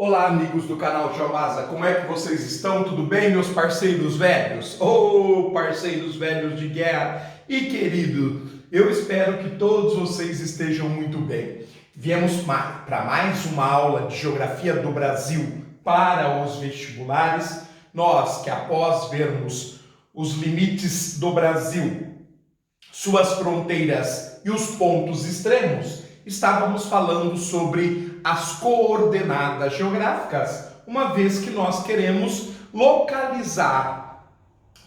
Olá, amigos do canal Geomasa, como é que vocês estão? Tudo bem, meus parceiros velhos? Oh, parceiros velhos de guerra e querido, eu espero que todos vocês estejam muito bem. Viemos para mais uma aula de Geografia do Brasil para os vestibulares. Nós que após vermos os limites do Brasil, suas fronteiras e os pontos extremos, estávamos falando sobre as coordenadas geográficas, uma vez que nós queremos localizar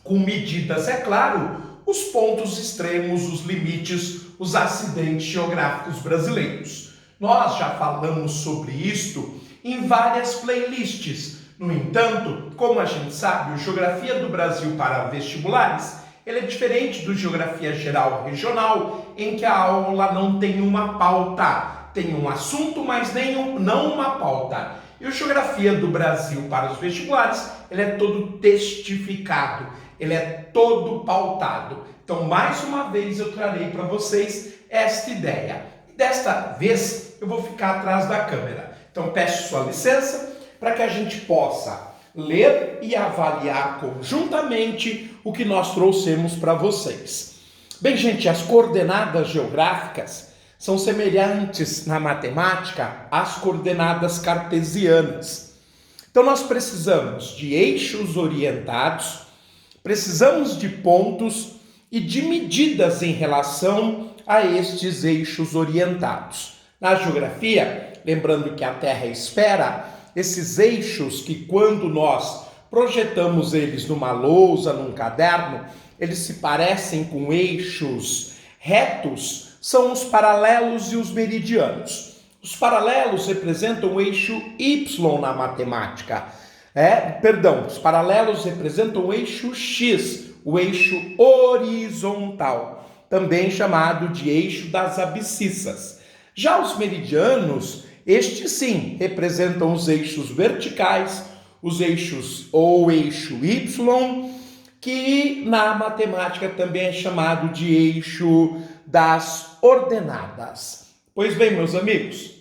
com medidas, é claro, os pontos extremos, os limites, os acidentes geográficos brasileiros. Nós já falamos sobre isto em várias playlists. No entanto, como a gente sabe, o Geografia do Brasil para vestibulares ele é diferente do Geografia Geral Regional, em que a aula não tem uma pauta, tem um assunto, mas não uma pauta. E o Geografia do Brasil para os vestibulares, ele é todo testificado, ele é todo pautado. Então, mais uma vez, eu trarei para vocês esta ideia. E desta vez, eu vou ficar atrás da câmera. Então, peço sua licença para que a gente possa ler e avaliar conjuntamente o que nós trouxemos para vocês. Bem, gente, as coordenadas geográficas são semelhantes na matemática às coordenadas cartesianas. Então, nós precisamos de eixos orientados, precisamos de pontos e de medidas em relação a estes eixos orientados. Na geografia, lembrando que a Terra é esfera, esses eixos que quando nós projetamos eles numa lousa, num caderno, eles se parecem com eixos retos, são os paralelos e os meridianos. Os paralelos representam o eixo Y na matemática. Os paralelos representam o eixo X, o eixo horizontal, também chamado de eixo das abscissas. Já os meridianos, estes sim, representam os eixos verticais, os eixos ou eixo Y, que na matemática também é chamado de eixo das ordenadas. Pois bem, meus amigos,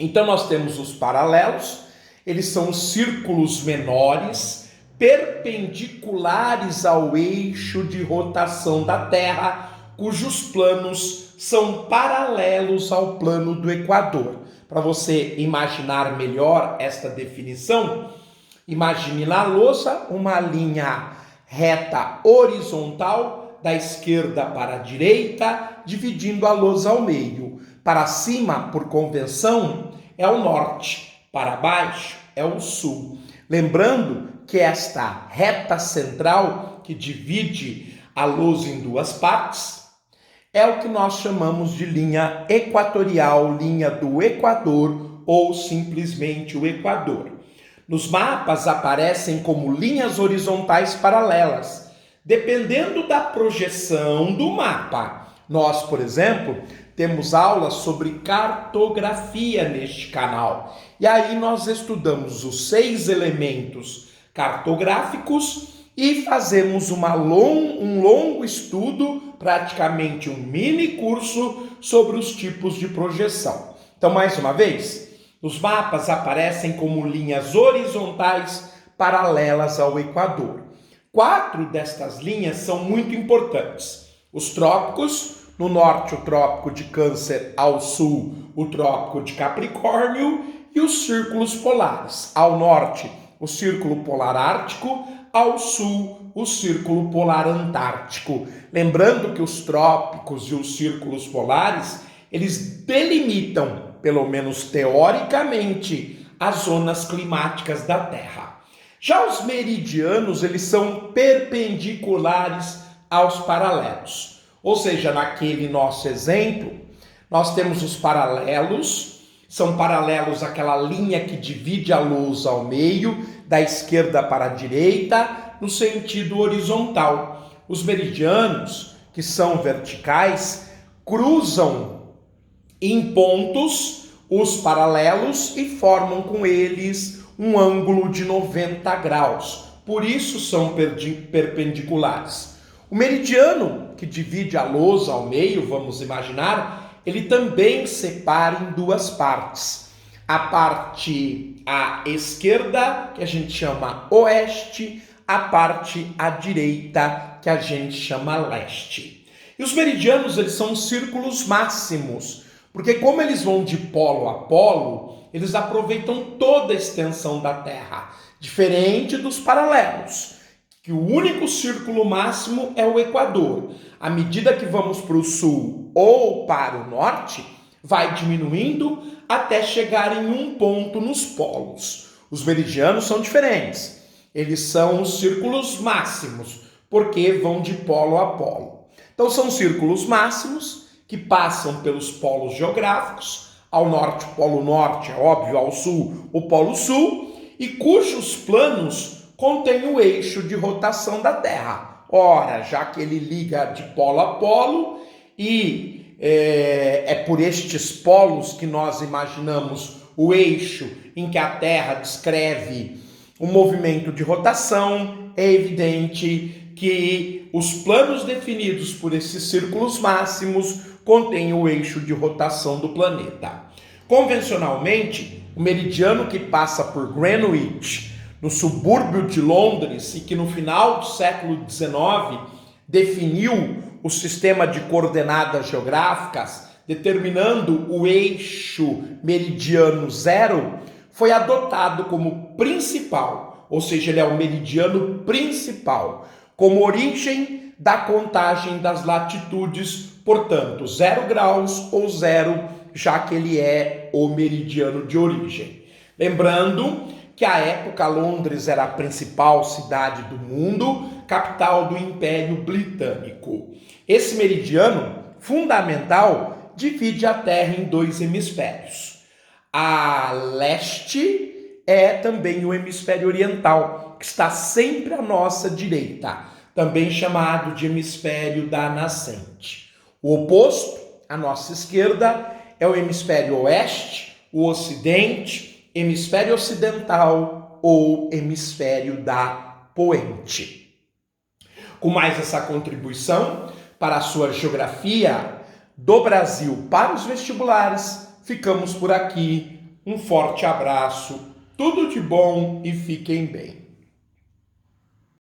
então nós temos os paralelos, eles são os círculos menores, perpendiculares ao eixo de rotação da Terra, cujos planos são paralelos ao plano do Equador. Para você imaginar melhor esta definição, imagine na lousa uma linha reta horizontal da esquerda para a direita, dividindo a lousa ao meio. Para cima, por convenção, é o norte, para baixo é o sul. Lembrando que esta reta central que divide a lousa em duas partes é o que nós chamamos de linha equatorial, linha do Equador ou simplesmente o Equador. Nos mapas aparecem como linhas horizontais paralelas, dependendo da projeção do mapa. Nós, por exemplo, temos aulas sobre cartografia neste canal. E aí nós estudamos os 6 elementos cartográficos e fazemos um longo estudo, praticamente um mini curso, sobre os tipos de projeção. Então, mais uma vez, os mapas aparecem como linhas horizontais paralelas ao Equador. 4 destas linhas são muito importantes. Os trópicos, no norte o Trópico de Câncer, ao sul o Trópico de Capricórnio, e os círculos polares. Ao norte o Círculo Polar Ártico, ao sul o Círculo Polar Antártico. Lembrando que os trópicos e os círculos polares, eles delimitam, pelo menos teoricamente, as zonas climáticas da Terra. Já os meridianos, eles são perpendiculares aos paralelos. Ou seja, naquele nosso exemplo, nós temos os paralelos, são paralelos àquela linha que divide a lousa ao meio, da esquerda para a direita, no sentido horizontal. Os meridianos, que são verticais, cruzam em pontos os paralelos e formam com eles um ângulo de 90 graus. Por isso são perpendiculares. O meridiano, que divide a lousa ao meio, vamos imaginar, ele também separa em duas partes. A parte à esquerda, que a gente chama oeste, a parte à direita, que a gente chama leste. E os meridianos, eles são círculos máximos, porque como eles vão de polo a polo, eles aproveitam toda a extensão da Terra, diferente dos paralelos, que o único círculo máximo é o Equador. À medida que vamos para o sul ou para o norte, vai diminuindo até chegar em um ponto nos polos. Os meridianos são diferentes. Eles são os círculos máximos, porque vão de polo a polo. Então são círculos máximos que passam pelos polos geográficos, ao norte, o polo norte, é óbvio, ao sul, o polo sul, e cujos planos contêm o eixo de rotação da Terra. Ora, já que ele liga de polo a polo e é por estes polos que nós imaginamos o eixo em que a Terra descreve o movimento de rotação, é evidente que os planos definidos por esses círculos máximos contêm o eixo de rotação do planeta. Convencionalmente, o meridiano que passa por Greenwich, no subúrbio de Londres, e que no final do século XIX definiu o sistema de coordenadas geográficas, determinando o eixo meridiano zero, foi adotado como principal, ou seja, ele é o meridiano principal, como origem da contagem das latitudes, portanto, 0 graus ou zero, já que ele é o meridiano de origem. Lembrando que à época Londres era a principal cidade do mundo, capital do Império Britânico. Esse meridiano fundamental divide a Terra em 2 hemisférios. A leste é também o hemisfério oriental, que está sempre à nossa direita, também chamado de hemisfério da nascente. O oposto, à nossa esquerda, é o hemisfério oeste, o ocidente, hemisfério ocidental ou hemisfério da poente. Com mais essa contribuição para a sua geografia do Brasil para os vestibulares, ficamos por aqui. Um forte abraço, tudo de bom e fiquem bem.